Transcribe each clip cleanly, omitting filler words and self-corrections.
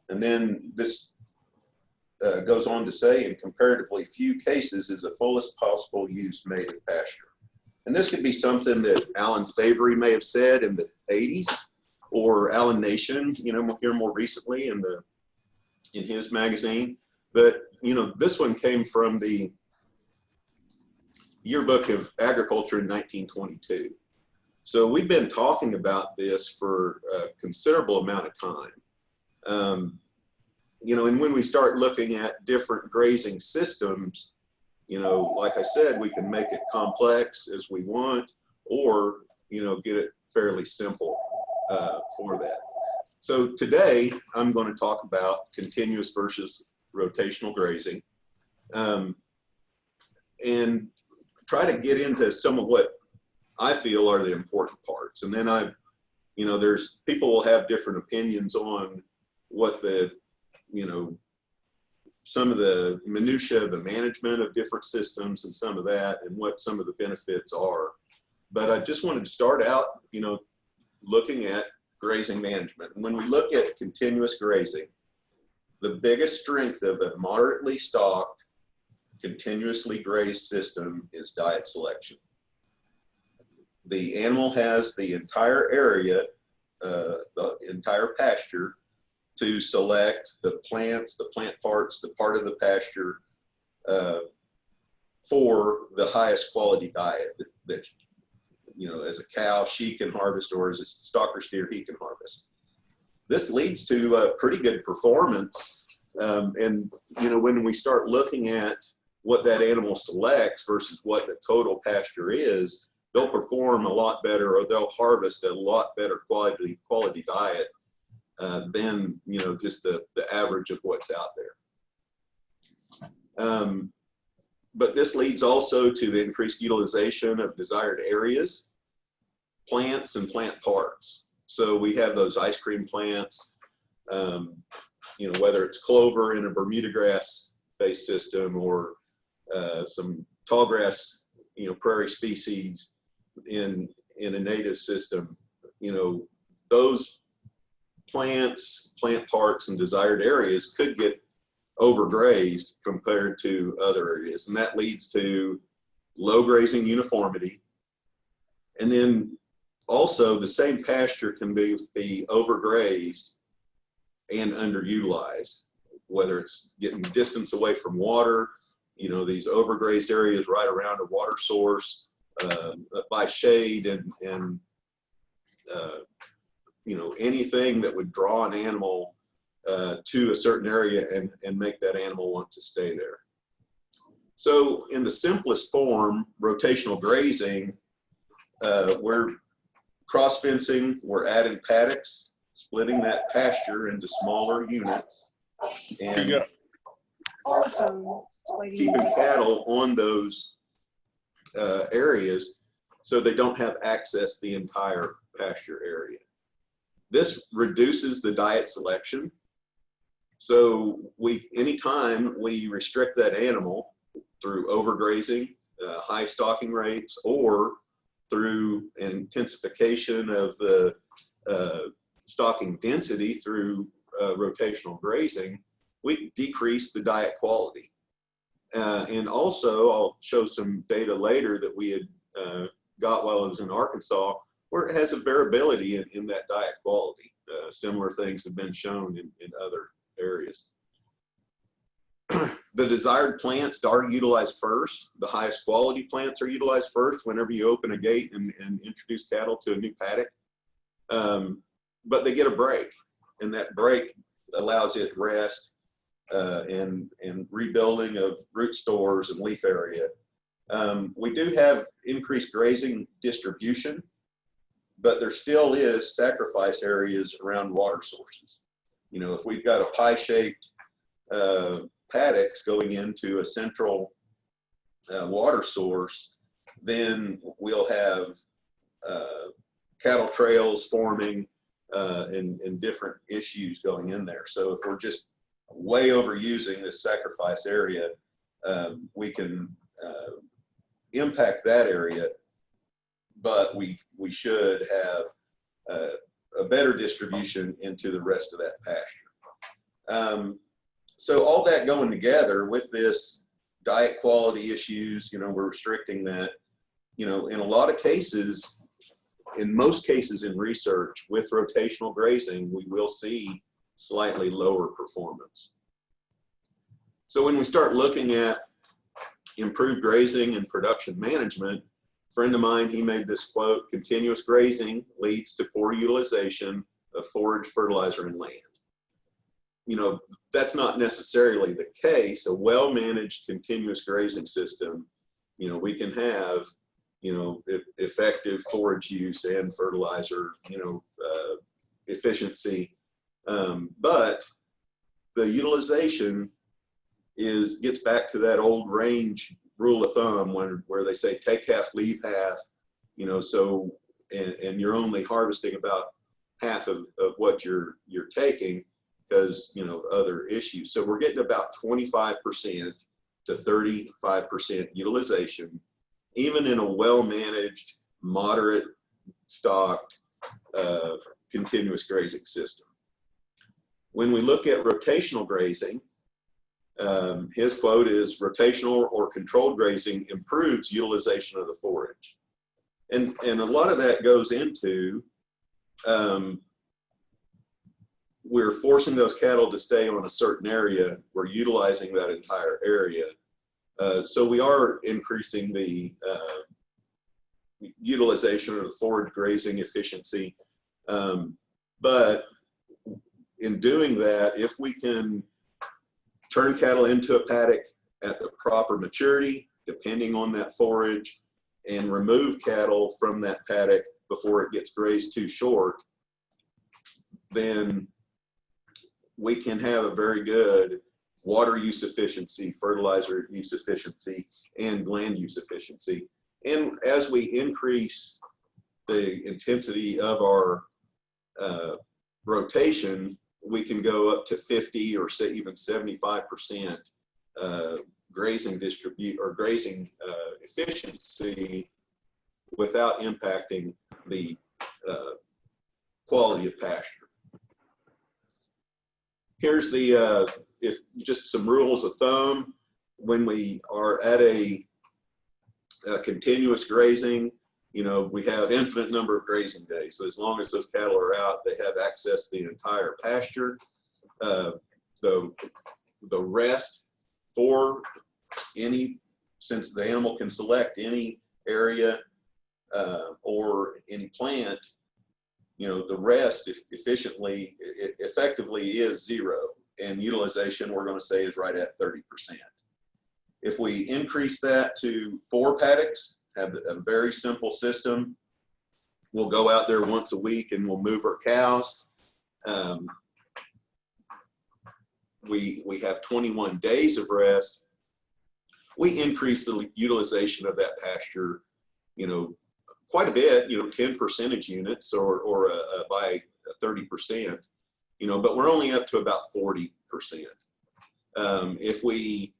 And then this goes on to say, in comparatively few cases is the fullest possible use made of pasture. And this could be something that Alan Savory may have said in the 80s, or Alan Nation, you know, here more recently in his magazine. But, you know, this one came from the Yearbook of Agriculture in 1922. So we've been talking about this for a considerable amount of time. You know, and when we start looking at different grazing systems, you know, like I said, we can make it complex as we want, or, you know, get it fairly simple for that. So today I'm going to talk about continuous versus rotational grazing, and try to get into some of what I feel are the important parts. And then you know, there's people will have different opinions on what the, you know, some of the minutiae of the management of different systems and some of that, and what some of the benefits are. But I just wanted to start out, you know, looking at grazing management. And when we look at continuous grazing, the biggest strength of a moderately stocked, continuously grazed system is diet selection. The animal has the entire area, the entire pasture, to select the plants, the plant parts, the part of the pasture for the highest quality diet that, you know, as a cow she can harvest, or as a stocker steer he can harvest. This leads to pretty good performance. And, you know, when we start looking at what that animal selects versus what the total pasture is, they'll perform a lot better, or they'll harvest a lot better quality diet than, you know, just the average of what's out there. But this leads also to the increased utilization of desired areas, plants, and plant parts. So we have those ice cream plants, you know, whether it's clover in a Bermuda grass-based system, or some tall grass, you know, prairie species in a native system. You know, those plants, plant parts, and desired areas could get overgrazed compared to other areas, and that leads to low grazing uniformity. And then also the same pasture can be overgrazed and underutilized, whether it's getting distance away from water, you know, these overgrazed areas right around a water source, by shade, and you know, anything that would draw an animal to a certain area and make that animal want to stay there. So in the simplest form, rotational grazing, we're cross fencing, we're adding paddocks, splitting that pasture into smaller units, and keeping cattle on those areas so they don't have access to the entire pasture area. This reduces the diet selection. So anytime we restrict that animal through overgrazing, high stocking rates, or through an intensification of the stocking density through rotational grazing, we decrease the diet quality. And also, I'll show some data later that we had got while I was in Arkansas, where it has a variability in that diet quality. Similar things have been shown in other areas. The desired plants are utilized first. The highest quality plants are utilized first whenever you open a gate and introduce cattle to a new paddock. But they get a break, and that break allows it rest and rebuilding of root stores and leaf area. We do have increased grazing distribution, but there still is sacrifice areas around water sources. You know, if we've got a pie-shaped paddocks going into a central water source, then we'll have cattle trails forming and different issues going in there. So if we're just way overusing this sacrifice area, we can impact that area, but we should have a better distribution into the rest of that pasture. So all that going together with this diet quality issues, we're restricting that, in a lot of cases, in most cases in research with rotational grazing, we will see slightly lower performance. So when we start looking at improved grazing and production management, a friend of mine, he made this quote: continuous grazing leads to poor utilization of forage, fertilizer, and land. That's not necessarily the case. A well-managed continuous grazing system, we can have, effective forage use and fertilizer, efficiency. But the utilization gets back to that old range rule of thumb where they say take half, leave half, so, and you're only harvesting about half of what you're taking because, other issues. So we're getting about 25% to 35% utilization, even in a well-managed, moderate stocked, continuous grazing system. When we look at rotational grazing, his quote is, rotational or controlled grazing improves utilization of the forage. And a lot of that goes into, we're forcing those cattle to stay on a certain area. We're utilizing that entire area. So we are increasing the utilization of the forage grazing efficiency. But in doing that, if we can turn cattle into a paddock at the proper maturity, depending on that forage, and remove cattle from that paddock before it gets grazed too short, then we can have a very good water use efficiency, fertilizer use efficiency, and land use efficiency. And as we increase the intensity of our rotation, we can go up to 50 or say even 75% grazing grazing efficiency without impacting the quality of pasture. Here's the just some rules of thumb. When we are at a continuous grazing, we have infinite number of grazing days. So as long as those cattle are out, they have access to the entire pasture. The rest for since the animal can select any area or any plant, the rest effectively is zero. And utilization, we're going to say, is right at 30%. If we increase that to 4 paddocks, have a very simple system, we'll go out there once a week and we'll move our cows. We have 21 days of rest. We increase the utilization of that pasture, quite a bit, 10 percentage units or by 30%, but we're only up to about 40%. If we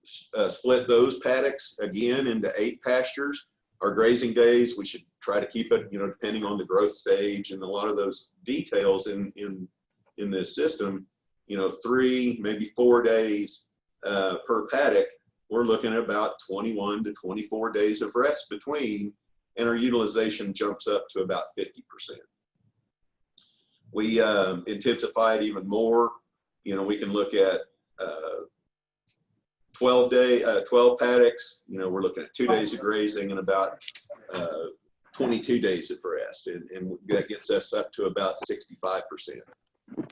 split those paddocks again into 8 pastures, our grazing days, we should try to keep it, depending on the growth stage and a lot of those details in this system, 3, maybe 4 days per paddock. We're looking at about 21 to 24 days of rest between, and our utilization jumps up to about 50%. We intensify it even more. We can look at 12 paddocks. We're looking at 2 days of grazing and about 22 days of rest, and that gets us up to about 65%.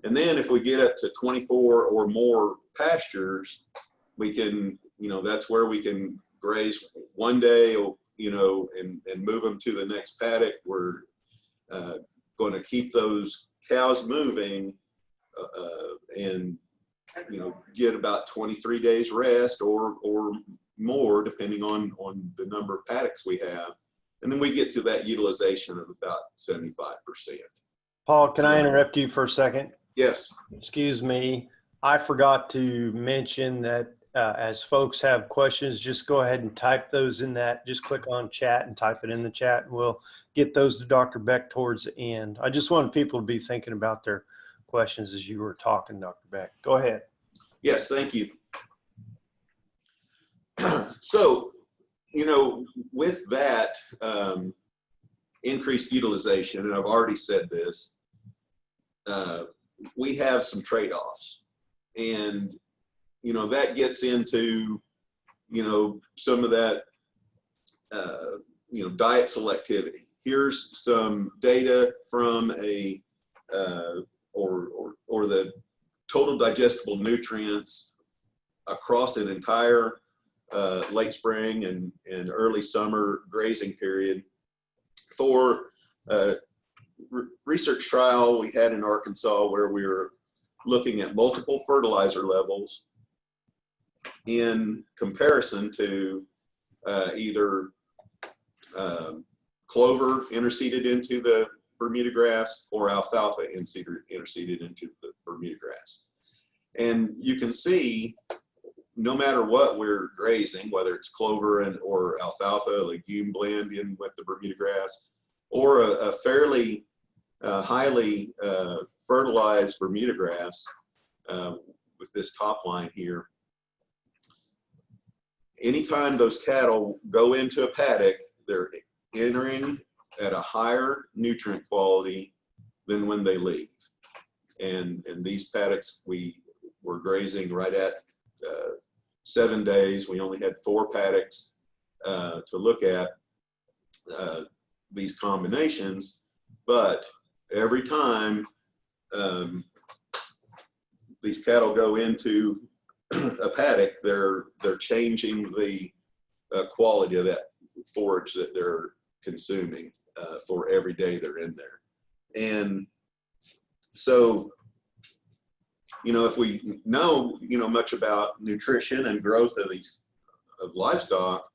And then if we get up to 24 or more pastures, we can, that's where we can graze 1 day, and move them to the next paddock. We're going to keep those cows moving and get about 23 days rest or more, depending on the number of paddocks we have. And then we get to that utilization of about 75%. Paul, can I interrupt you for a second? Yes. Excuse me. I forgot to mention that as folks have questions, just go ahead and type those in that. Just click on chat and type it in the chat, and we'll get those to Dr. Beck towards the end. I just want people to be thinking about their questions. questions as you were talking, Dr. Beck. Go ahead. Yes, thank you. So, with that increased utilization, and I've already said this, we have some trade-offs, and that gets into some of that diet selectivity. Here's some data from a or the total digestible nutrients across an entire late spring and early summer grazing period for a research trial we had in Arkansas, where we were looking at multiple fertilizer levels in comparison to either clover interseeded into the Bermuda grass or alfalfa interseeded into the Bermuda grass. And you can see, no matter what we're grazing, whether it's clover or alfalfa, legume blend in with the Bermuda grass, or a fairly highly fertilized Bermuda grass with this top line here, anytime those cattle go into a paddock, they're entering at a higher nutrient quality than when they leave. And these paddocks, we were grazing right at 7 days. We only had 4 paddocks to look at these combinations, but every time these cattle go into a paddock, they're changing the quality of that forage that they're consuming for every day they're in there. And so, if we know, much about nutrition and growth of livestock,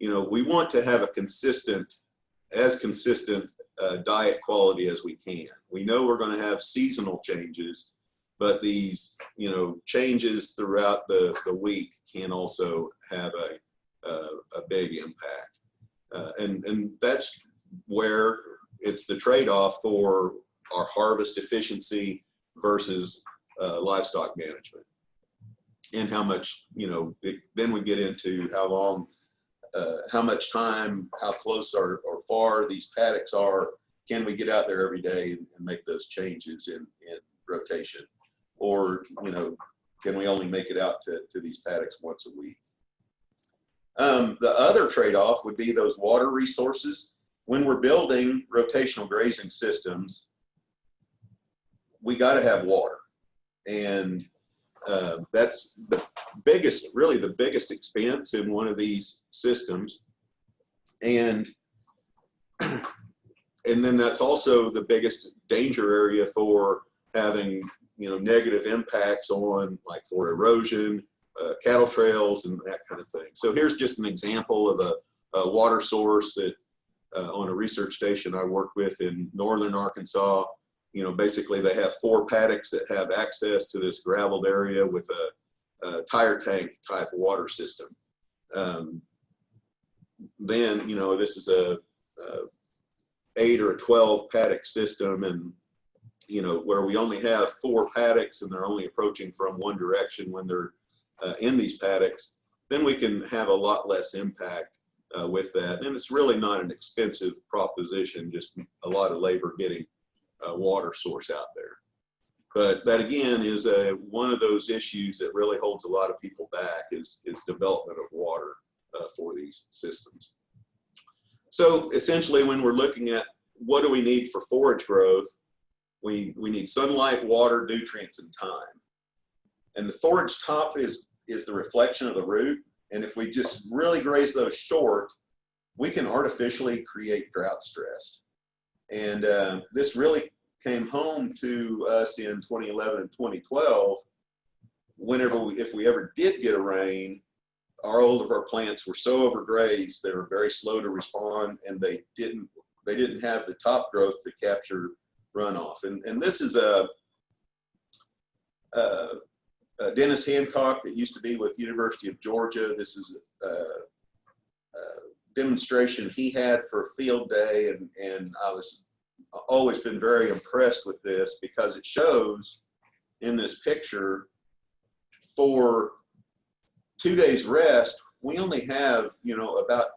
we want to have a consistent diet quality as we can. We know we're going to have seasonal changes, but these, changes throughout the week can also have a big impact. And that's where it's the trade-off for our harvest efficiency versus livestock management. And how much, then we get into how long, how much time, how close or far these paddocks are. Can we get out there every day and make those changes in rotation? Or, can we only make it out to these paddocks once a week? The other trade-off would be those water resources. When we're building rotational grazing systems, we got to have water. And that's really the biggest expense in one of these systems. And then that's also the biggest danger area for having, negative impacts on, like, for erosion, cattle trails, and that kind of thing. So here's just an example of a water source that on a research station I work with in northern Arkansas. Basically they have 4 paddocks that have access to this graveled area with a tire tank type water system. Then, this is a 8 or 12 paddock system, and where we only have 4 paddocks and they're only approaching from one direction when they're in these paddocks, then we can have a lot less impact with that. And it's really not an expensive proposition, just a lot of labor getting a water source out there. But that again is one of those issues that really holds a lot of people back is development of water for these systems. So essentially, when we're looking at what do we need for forage growth, we need sunlight, water, nutrients, and time. And the forage top is the reflection of the root. And if we just really graze those short, we can artificially create drought stress. And this really came home to us in 2011 and 2012. If we ever did get a rain, all of our plants were so overgrazed, they were very slow to respond, and they didn't have the top growth to capture runoff. And this is Dennis Hancock that used to be with University of Georgia. This is a demonstration he had for a field day, and I was always been very impressed with this because it shows in this picture for 2 days rest, we only have, you know, about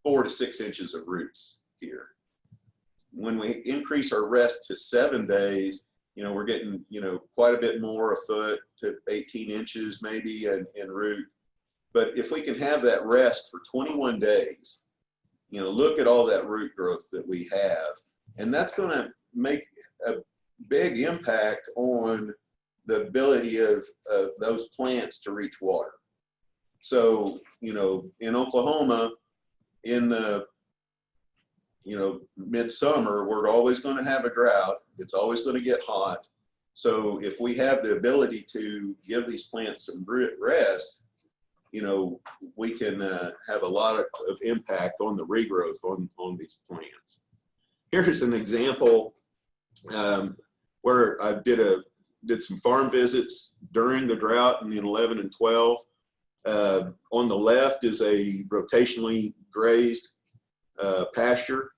4 to 6 inches of roots here. When we increase our rest to 7 days, you know, we're getting, you know, quite a bit more, a foot to 18 inches maybe in root. But if we can have that rest for 21 days, you know, look at all that root growth that we have. And that's going to make a big impact on the ability of those plants to reach water. So, you know, in Oklahoma, in the, you know, midsummer, we're always going to have a drought. It's always going to get hot. So if we have the ability to give these plants some rest, you know, we can have a lot of impact on the regrowth on these plants. Here's an example where I did some farm visits during the drought in 11 and 12. On the left is a rotationally grazed pasture.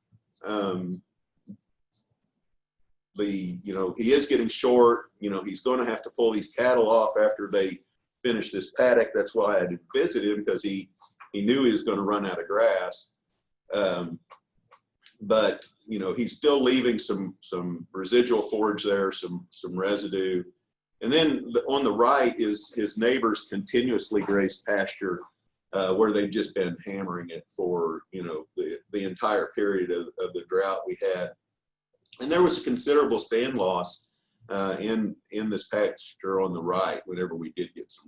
You know, he is getting short. You know, he's going to have to pull these cattle off after they finish this paddock. That's why I had to visit him, because he knew he was going to run out of grass. But you know, he's still leaving some residual forage there, some residue. And then on the right is his neighbor's continuously grazed pasture, where they've just been hammering it for, you know, the entire period of the drought we had. And there was a considerable stand loss in this pasture on the right whenever we did get some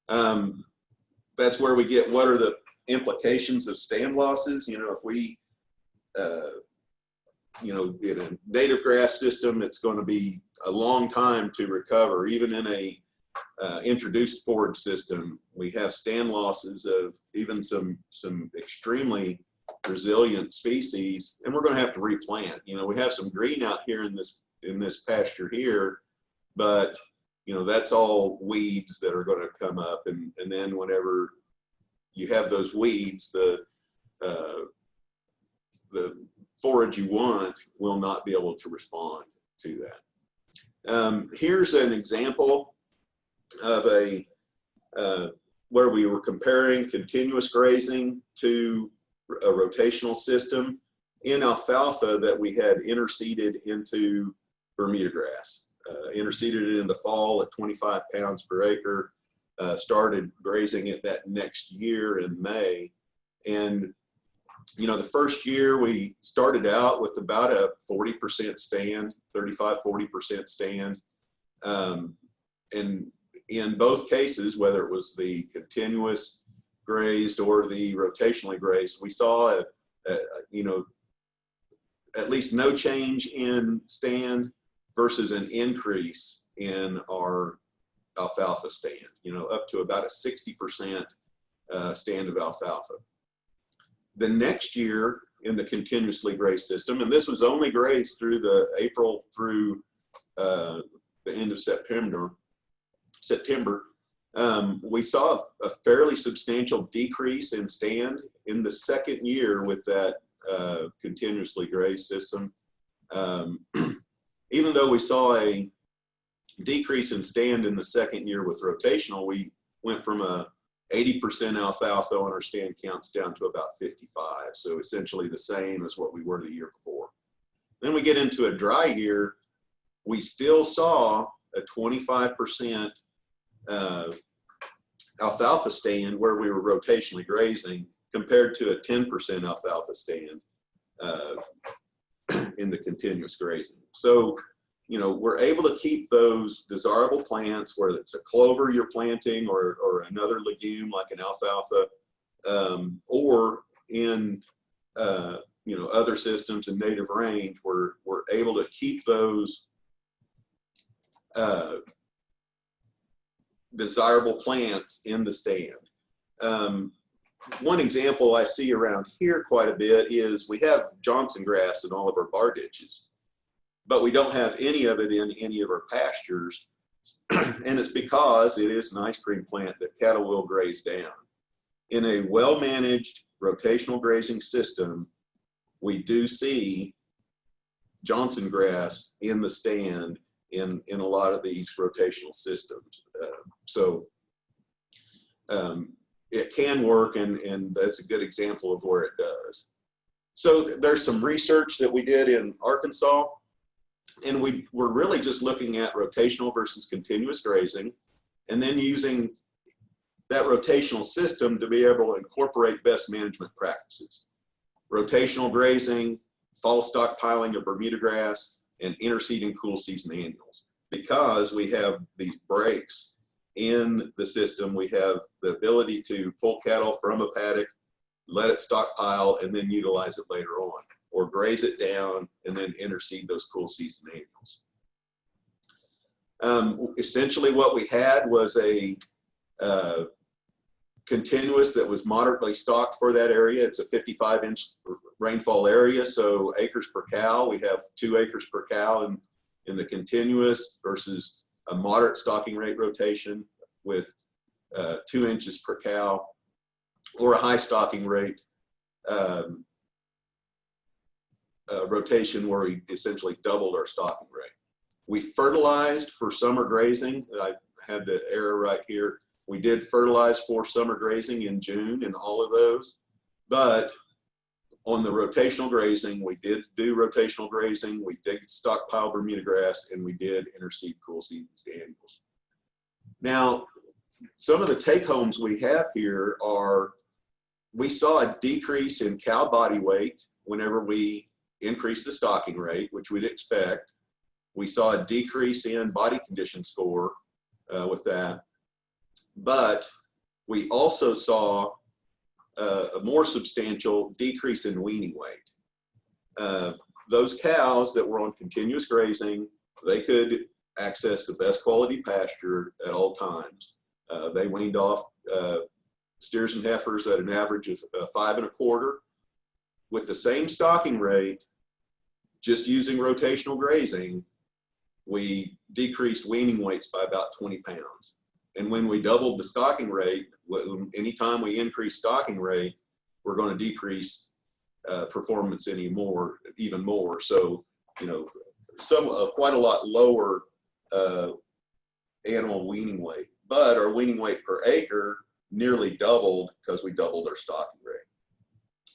rain. That's where we get, what are the implications of stand losses? You know, if we, you know, in a native grass system, it's going to be a long time to recover. Even in a introduced forage system, we have stand losses of even some extremely resilient species, and we're going to have to replant. You know, we have some green out here in this pasture here, but you know, that's all weeds that are going to come up, and then whenever you have those weeds, the forage you want will not be able to respond to that. Here's an example of where we were comparing continuous grazing to a rotational system in alfalfa that we had interseeded into Bermuda grass. Interseeded it in the fall at 25 pounds per acre, started grazing it that next year in May. And you know, the first year we started out with about a 40% stand, 35–40% stand. And in both cases, whether it was the continuous grazed or the rotationally grazed, we saw you know, at least no change in stand versus an increase in our alfalfa stand, you know, up to about a 60% stand of alfalfa. The next year in the continuously grazed system, and this was only grazed through the April through the end of September, we saw a fairly substantial decrease in stand in the second year with that continuously grazed system. Even though we saw a decrease in stand in the second year with rotational, we went from a 80% alfalfa on our stand counts down to about 55. So essentially the same as what we were the year before. Then we get into a dry year, we still saw a 25% alfalfa stand where we were rotationally grazing compared to a 10% alfalfa stand in the continuous grazing. So, you know, we're able to keep those desirable plants, whether it's a clover you're planting or another legume like an alfalfa, or in you know, other systems in native range, we're able to keep those desirable plants in the stand. One example I see around here quite a bit is we have Johnson grass in all of our bar ditches, but we don't have any of it in any of our pastures. And it's because it is an ice cream plant that cattle will graze down. In a well-managed rotational grazing system, we do see Johnson grass in the stand in a lot of these rotational systems. It can work, and that's a good example of where it does. So there's some research that we did in Arkansas, and we were really just looking at rotational versus continuous grazing, and then using that rotational system to be able to incorporate best management practices. Rotational grazing, fall stockpiling of Bermuda grass, and interseeding cool season annuals. Because we have these breaks in the system, we have the ability to pull cattle from a paddock, let it stockpile, and then utilize it later on, or graze it down and then interseed those cool season annuals. Essentially what we had was a continuous that was moderately stocked for that area. It's a 55-inch rainfall area, so acres per cow. We have 2 acres per cow in the continuous versus a moderate stocking rate rotation with 2 inches per cow, or a high stocking rate rotation where we essentially doubled our stocking rate. We fertilized for summer grazing. I have the arrow right here. We did fertilize for summer grazing in June in all of those, but on the rotational grazing, we did do rotational grazing, we did stockpile Bermuda grass, and we did interseed cool season annuals. Now, some of the take-homes we have here are, we saw a decrease in cow body weight whenever we increased the stocking rate, which we'd expect. We saw a decrease in body condition score with that. But we also saw a more substantial decrease in weaning weight. Those cows that were on continuous grazing, they could access the best quality pasture at all times. They weaned off steers and heifers at an average of 5 1/4. With the same stocking rate, just using rotational grazing, we decreased weaning weights by about 20 pounds. And when we doubled the stocking rate, anytime we increase stocking rate, we're going to decrease performance even more. So, you know, quite a lot lower animal weaning weight, but our weaning weight per acre nearly doubled because we doubled our stocking rate.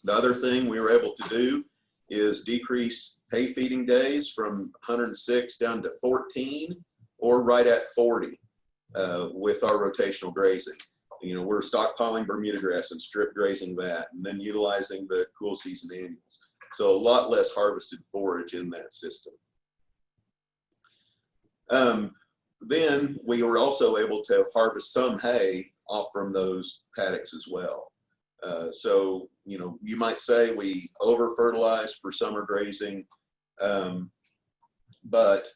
The other thing we were able to do is decrease hay feeding days from 106 down to 14, or right at 40. With our rotational grazing. You know, we're stockpiling Bermuda grass and strip grazing that, and then utilizing the cool season annuals. So a lot less harvested forage in that system. Then we were also able to harvest some hay off from those paddocks as well. So, you know, you might say we over-fertilized for summer grazing, but,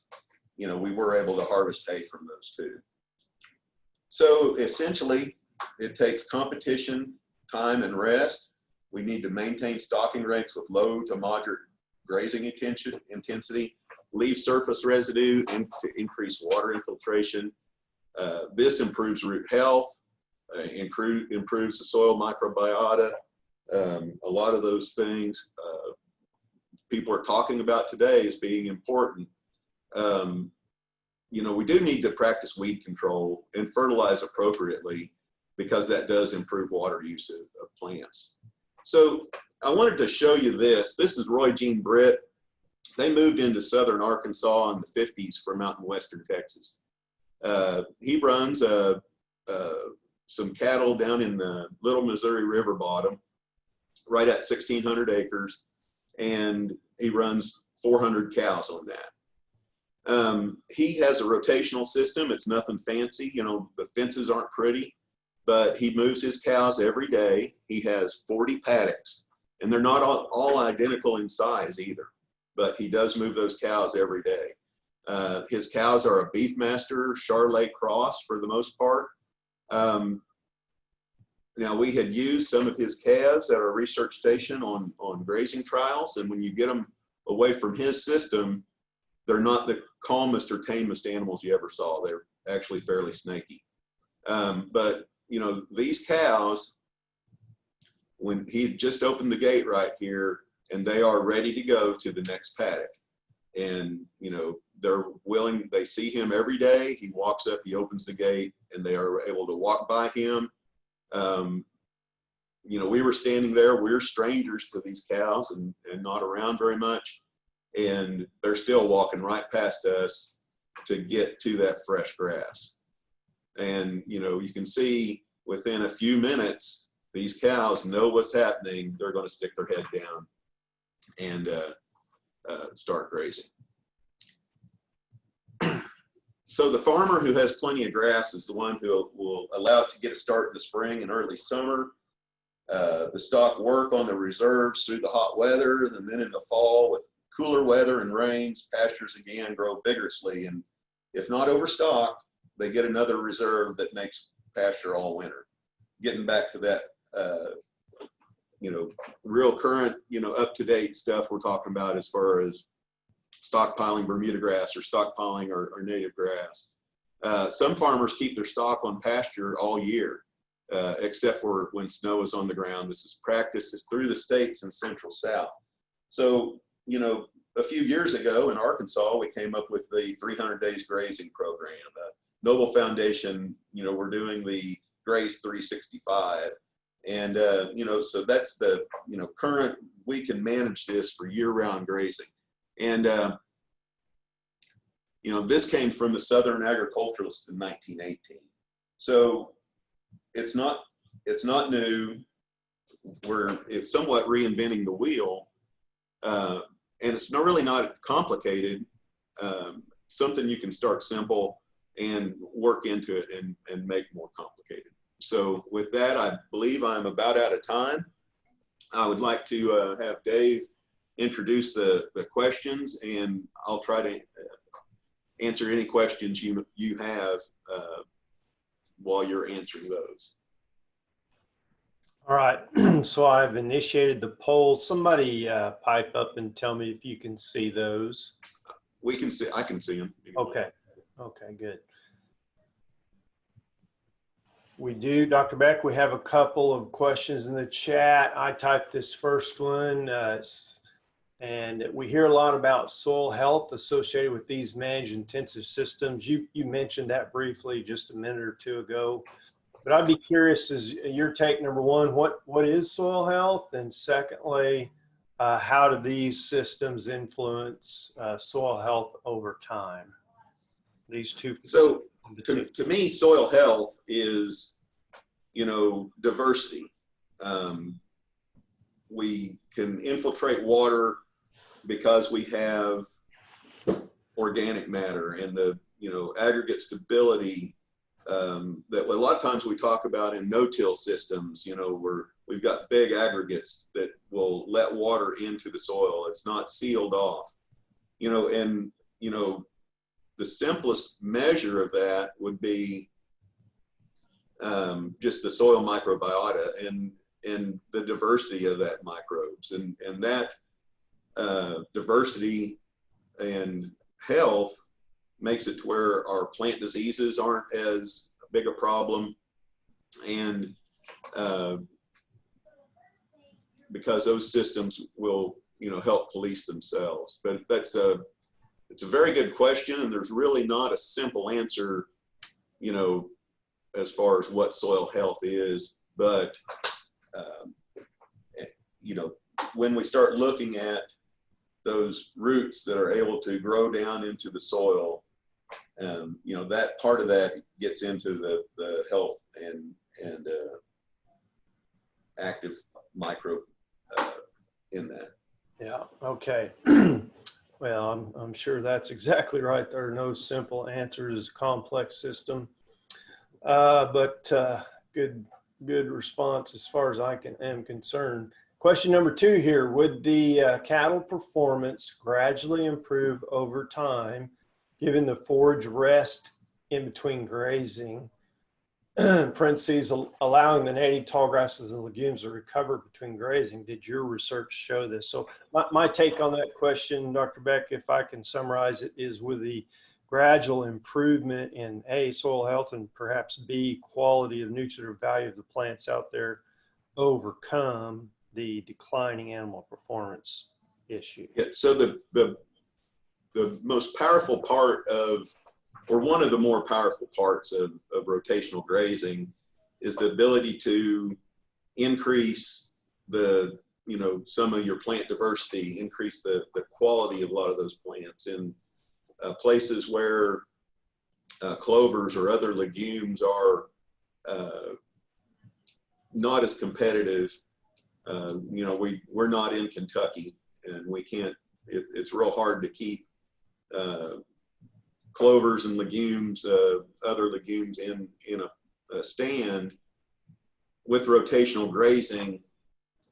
you know, we were able to harvest hay from those too. So essentially, it takes competition, time, and rest. We need to maintain stocking rates with low to moderate grazing intensity, leave surface residue and to increase water infiltration. This improves root health, improves the soil microbiota. A lot of those things people are talking about today as being important. You know, we do need to practice weed control and fertilize appropriately, because that does improve water use of plants. So I wanted to show you this. This is Roy Jean Britt. They moved into southern Arkansas in the 50s from out in western Texas. He runs some cattle down in the Little Missouri River bottom, right at 1,600 acres, and he runs 400 cows on that. He has a rotational system. It's nothing fancy. You know, the fences aren't pretty, but he moves his cows every day. He has 40 paddocks, and they're not all identical in size either, but he does move those cows every day. His cows are a Beefmaster Charolais cross for the most part. Now, we had used some of his calves at our research station on grazing trials, and when you get them away from his system, they're not the calmest or tamest animals you ever saw. They're actually fairly snaky. But, you know, these cows, when he just opened the gate right here, and they are ready to go to the next paddock. and, you know, they're willing, they see him every day. He walks up, he opens the gate, and they are able to walk by him. You know, we were standing there, we're strangers to these cows and not around very much. And they're still walking right past us to get to that fresh grass. And, you know, you can see within a few minutes, these cows know what's happening. They're going to stick their head down and start grazing. So the farmer who has plenty of grass is the one who will allow it to get a start in the spring and early summer. The stock work on the reserves through the hot weather, and then in the fall with cooler weather and rains, pastures again grow vigorously. And if not overstocked, they get another reserve that makes pasture all winter. Getting back to that, you know, real current, you know, up-to-date stuff we're talking about as far as stockpiling Bermuda grass or stockpiling our native grass. Some farmers keep their stock on pasture all year, except for when snow is on the ground. This is practiced through the states in Central South. So, you know, a few years ago in Arkansas, we came up with the 300 Days Grazing Program. Noble Foundation, you know, we're doing the Graze 365. And, you know, so that's the, you know, current, we can manage this for year-round grazing. And, you know, this came from the Southern agriculturalists in 1918. So it's not new. It's somewhat reinventing the wheel. And it's really not complicated. Something you can start simple and work into it and make more complicated. So with that, I believe I'm about out of time. I would like to have Dave introduce the questions, and I'll try to answer any questions you have while you're answering those. All right, so I've initiated the poll. Somebody pipe up and tell me if you can see those. We can see, I can see them. Okay, okay, good. We do, Dr. Beck, we have a couple of questions in the chat. I typed this first one, and we hear a lot about soil health associated with these managed intensive systems. You mentioned that briefly just a minute or two ago, but I'd be curious, is your take, number one, what is soil health? And secondly, how do these systems influence soil health over time? These two. So to me, soil health is, you know, diversity. We can infiltrate water because we have organic matter and the, you know, aggregate stability that a lot of times we talk about in no-till systems, you know, where we've got big aggregates that will let water into the soil. It's not sealed off, you know, and, you know, the simplest measure of that would be just the soil microbiota and the diversity of that microbes, and that diversity and health makes it to where our plant diseases aren't as big a problem, and because those systems will, you know, help police themselves. But it's a very good question, and there's really not a simple answer, you know, as far as what soil health is. But, you know, when we start looking at those roots that are able to grow down into the soil, you know, that part of that gets into the health and active microbe in that. Yeah, okay. Well, I'm sure that's exactly right. There are no simple answers. It's a complex system, but good response as far as I am concerned. Question number two here: would the cattle performance gradually improve over time, given the forage rest in between grazing? Parentheses, allowing the native tall grasses and legumes to recover between grazing. Did your research show this? So my take on that question, Dr. Beck, if I can summarize it, is with the gradual improvement in A, soil health, and perhaps B, quality of nutritive value of the plants out there, overcome the declining animal performance issue. Yeah, so the the most powerful part of, or one of the more powerful parts of rotational grazing is the ability to increase the, some of your plant diversity, increase the quality of a lot of those plants in places where clovers or other legumes are not as competitive. We're not in Kentucky, and we can't, it's real hard to keep clovers and legumes, other legumes in a stand. With rotational grazing,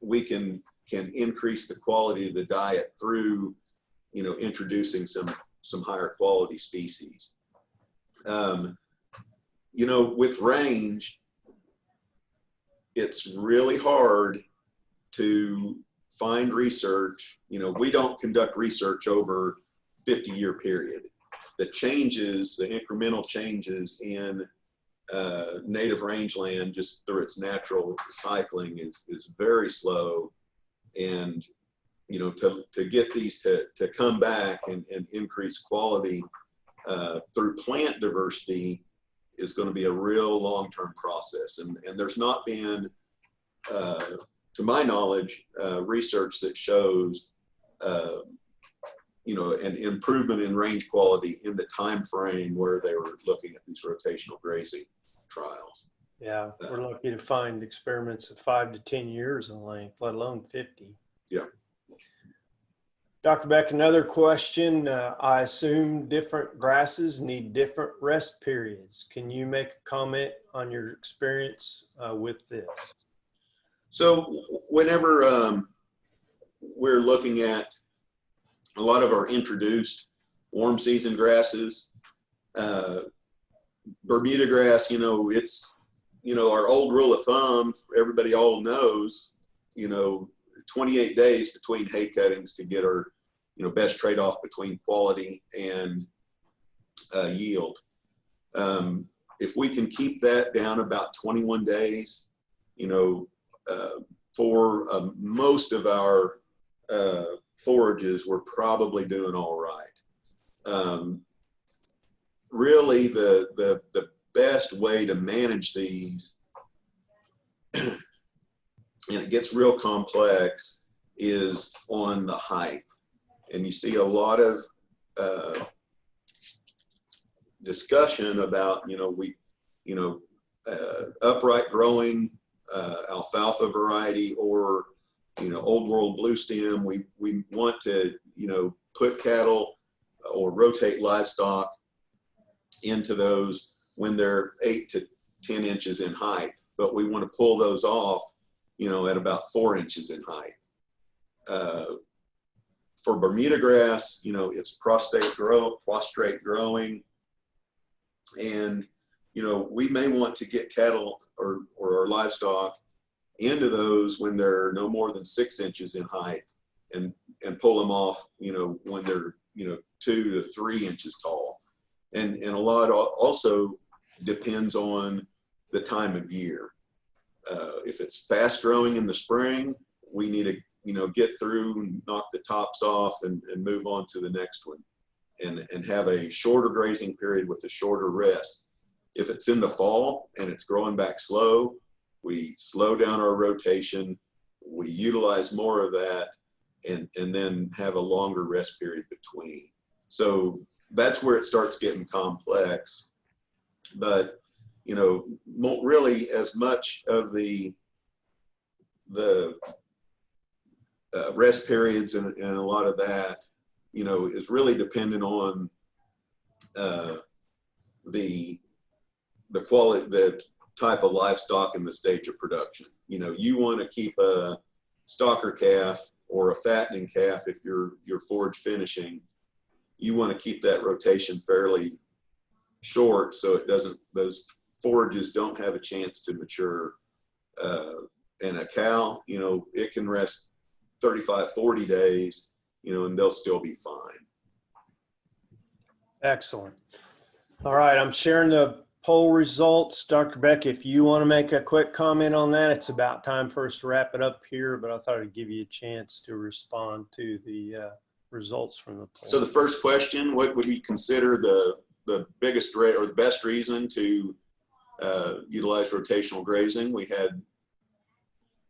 we can increase the quality of the diet through, introducing some higher quality species. With range, it's really hard to find research. We don't conduct research over 50-year period. The changes, the incremental changes in native rangeland, just through its natural cycling, is very slow. And to get these to come back and increase quality through plant diversity is going to be a real long-term process. And there's not been, to my knowledge, research that shows an improvement in range quality in the time frame where they were looking at these rotational grazing trials. Yeah, we're lucky to find experiments of 5 to 10 years in length, let alone 50. Yeah. Dr. Beck, another question. I assume different grasses need different rest periods. Can you make a comment on your experience with this? So whenever we're looking at a lot of our introduced warm season grasses, Bermuda grass, it's, our old rule of thumb, everybody all knows, 28 days between hay cuttings to get our, best trade-off between quality and yield. If we can keep that down about 21 days, for most of our forages, we're probably doing all right. Really, the best way to manage these, and it gets real complex, is on the height. And you see a lot of discussion about, upright growing alfalfa variety, or, old world blue stem. We want to, put cattle or rotate livestock into those when they're 8 to 10 inches in height, but we want to pull those off, at about 4 inches in height. For Bermuda grass, it's prostrate growing, and we may want to get cattle or our livestock into those when they're no more than 6 inches in height, and pull them off, when they're 2 to 3 inches tall. And a lot also depends on the time of year. If it's fast growing in the spring, we need to get through and knock the tops off and move on to the next one, and have a shorter grazing period with a shorter rest. If it's in the fall and it's growing back slow, we slow down our rotation, we utilize more of that, and then have a longer rest period between. So that's where it starts getting complex. But really, as much of the rest periods and a lot of that, is really dependent on the quality, the type of livestock and the stage of production. You want to keep a stocker calf or a fattening calf. If you're forage finishing, you want to keep that rotation fairly short, so those forages don't have a chance to mature. And a cow, it can rest 35, 40 days, and they'll still be fine. Excellent. All right, I'm sharing the poll results. Dr. Beck, if you want to make a quick comment on that, it's about time for us to wrap it up here, but I thought I'd give you a chance to respond to the results from the poll. So the first question, what would you consider the biggest or the best reason to utilize rotational grazing? We had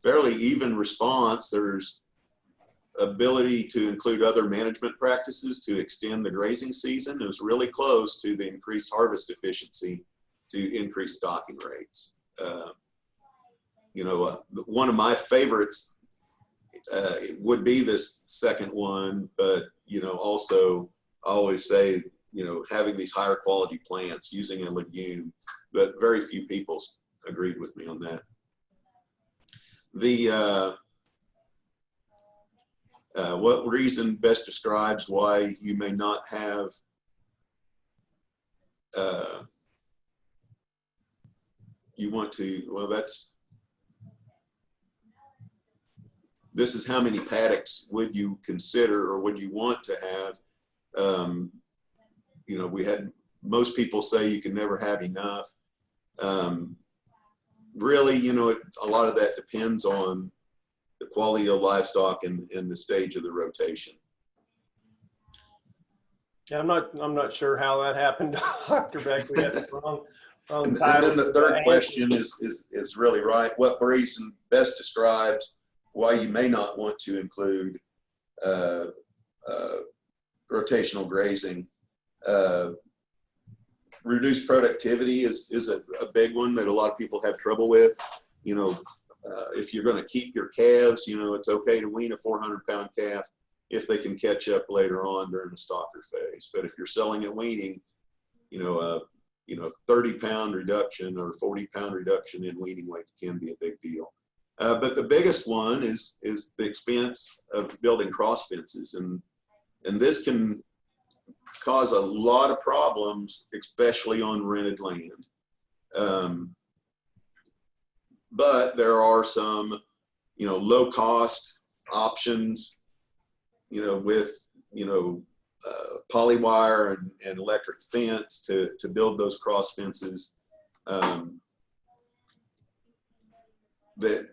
fairly even response. There's ability to include other management practices to extend the grazing season. It was really close to the increased harvest efficiency to increase stocking rates. One of my favorites would be this second one, but also I always say, having these higher quality plants using a legume, but very few people agreed with me on that. What reason best describes why you may not have this is how many paddocks would you consider or would you want to have? We had most people say you can never have enough. Really, a lot of that depends on the quality of livestock and the stage of the rotation. Yeah, I'm not sure how that happened, Dr. Beck. We got the wrong And title. then the third question is really right. What reason best describes why you may not want to include rotational grazing? Reduced productivity is a big one that a lot of people have trouble with. If you're going to keep your calves, it's okay to wean a 400-pound calf if they can catch up later on during the stocker phase. But if you're selling at weaning, 30-pound reduction or 40-pound reduction in weaning weight can be a big deal. But the biggest one is the expense of building cross fences, and this can cause a lot of problems, especially on rented land. But there are some, low cost options, with, polywire and electric fence to build those cross fences that,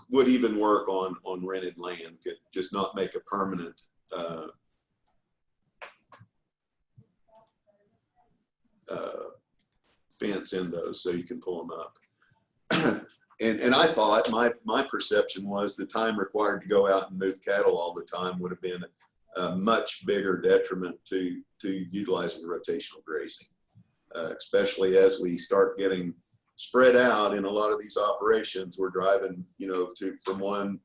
would even work on rented land, could just not make a permanent fence in those so you can pull them up. And I thought my perception was the time required to go out and move cattle all the time would have been a much bigger detriment to utilizing rotational grazing, especially as we start getting spread out in a lot of these operations. We're driving, from one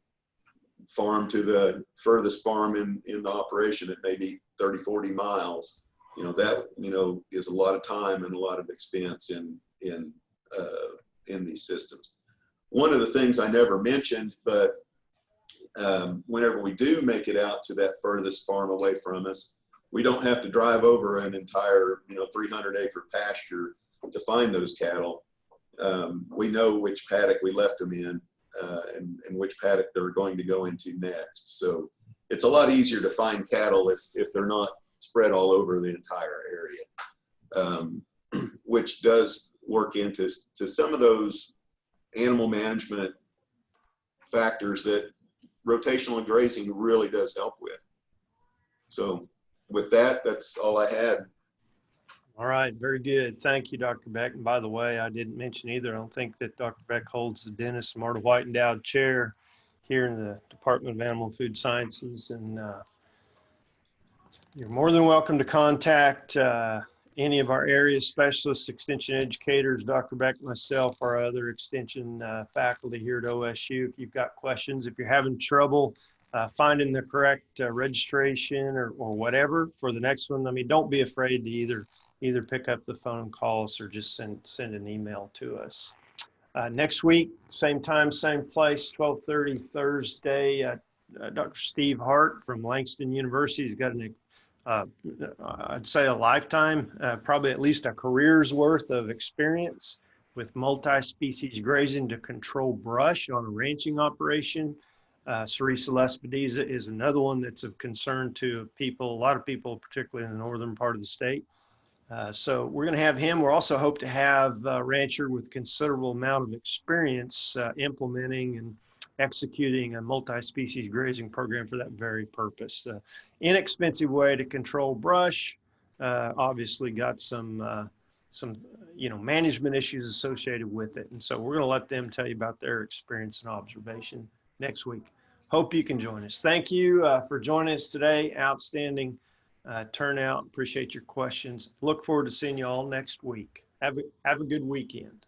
farm to the furthest farm in the operation. It may be 30, 40 miles. That is a lot of time and a lot of expense in these systems. One of the things I never mentioned, but whenever we do make it out to that furthest farm away from us, we don't have to drive over an entire 300-acre pasture to find those cattle. We know which paddock we left them in and which paddock they're going to go into next. So it's a lot easier to find cattle if they're not spread all over the entire area, which does work into some of those animal management factors that rotational grazing really does help with. So with that, that's all I had. All right, very good. Thank you, Dr. Beck. And by the way, I didn't mention either, I don't think that Dr. Beck holds the Dennis Marta White Endowed Chair here in the Department of Animal and Food Sciences. And you're more than welcome to contact any of our area specialists, extension educators, Dr. Beck, myself, our other extension faculty here at OSU. If you've got questions, if you're having trouble finding the correct registration or whatever for the next one, don't be afraid to either pick up the phone, call us, or just send an email to us. Next week, same time, same place, 12:30 Thursday. Dr. Steve Hart from Langston University has got I'd say a lifetime, probably at least a career's worth of experience with multi-species grazing to control brush on a ranching operation. Cerisa lespedeza is another one that's of concern to people, a lot of people, particularly in the northern part of the state. So we're going to have him. We're also hope to have a rancher with considerable amount of experience implementing executing a multi-species grazing program for that very purpose. Inexpensive way to control brush, obviously got some management issues associated with it. And so we're going to let them tell you about their experience and observation next week. Hope you can join us. Thank you for joining us today. Outstanding turnout. Appreciate your questions. Look forward to seeing you all next week. Have a good weekend.